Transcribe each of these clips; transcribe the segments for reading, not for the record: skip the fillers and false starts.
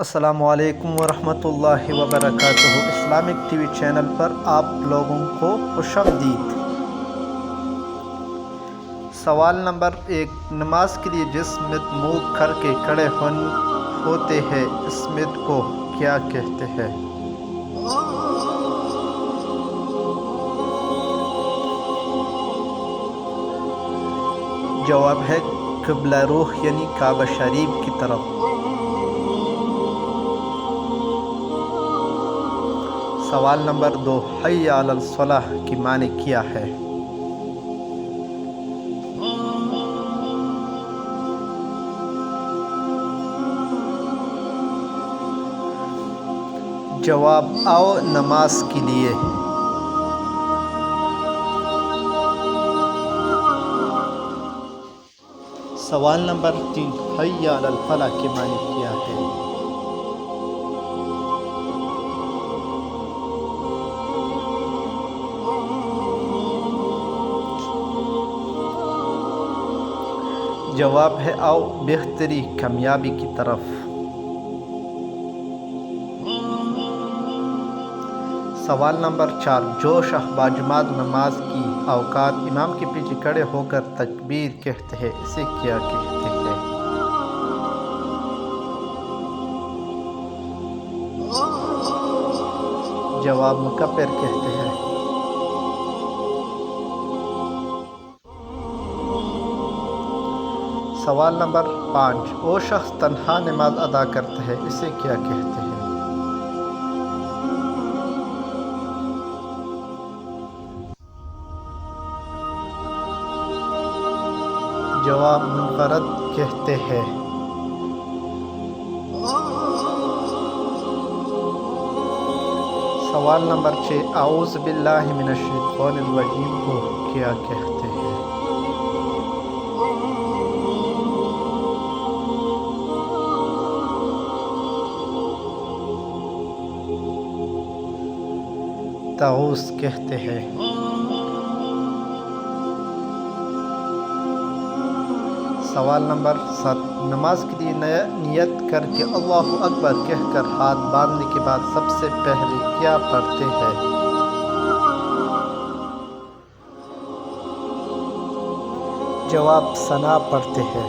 السلام علیکم ورحمۃ اللہ وبرکاتہ۔ اسلامک ٹی وی چینل پر آپ لوگوں کو خوش آمدید۔ سوال نمبر 1، نماز کے لیے جس مد منہ کر کے کھڑے ہوتے ہیں اس مد کو کیا کہتے ہیں؟ جواب ہے قبلہ رخ یعنی کعبہ شریف کی طرف۔ سوال نمبر 2، حی علی الصلاح کی معنی کیا ہے؟ جواب، آؤ نماز کے لیے۔ سوال نمبر 3، حی علی الفلاح کی معنی کیا ہے؟ جواب ہے آؤ بہتری کامیابی کی طرف۔ سوال نمبر 4، جو شخص باجماعت نماز کی اوقات امام کے پیچھے کھڑے ہو کر تکبیر کہتے ہیں اسے کیا کہتے ہیں؟ جواب، مکبر کہتے ہیں۔ سوال نمبر 5، وہ شخص تنہا نماز ادا کرتا ہے اسے کیا کہتے ہیں؟ جواب، منفرد کہتے ہیں۔ سوال نمبر 6، اعوذ باللہ من الشیطان الرجیم کو کیا کہتے ہیں؟ تعوذ کہتے ہیں۔ سوال نمبر 7، نماز کے لیے نیت کر کے اللہ اکبر کہہ کر ہاتھ باندھنے کے بعد سب سے پہلے کیا پڑھتے ہیں؟ جواب، ثنا پڑھتے ہیں۔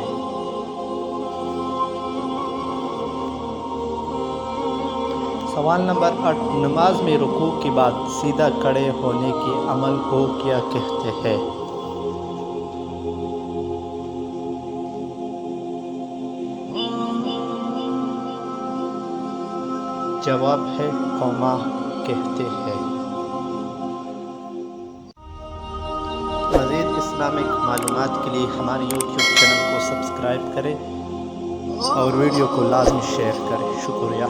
سوال نمبر 8، نماز میں رکوع کے بعد سیدھا کھڑے ہونے کے عمل کو کیا کہتے ہیں؟ جواب ہے قوما کہتے ہیں۔ مزید اسلامک معلومات کے لیے ہمارے یوٹیوب چینل کو سبسکرائب کریں اور ویڈیو کو لازمی شیئر کریں۔ شکریہ۔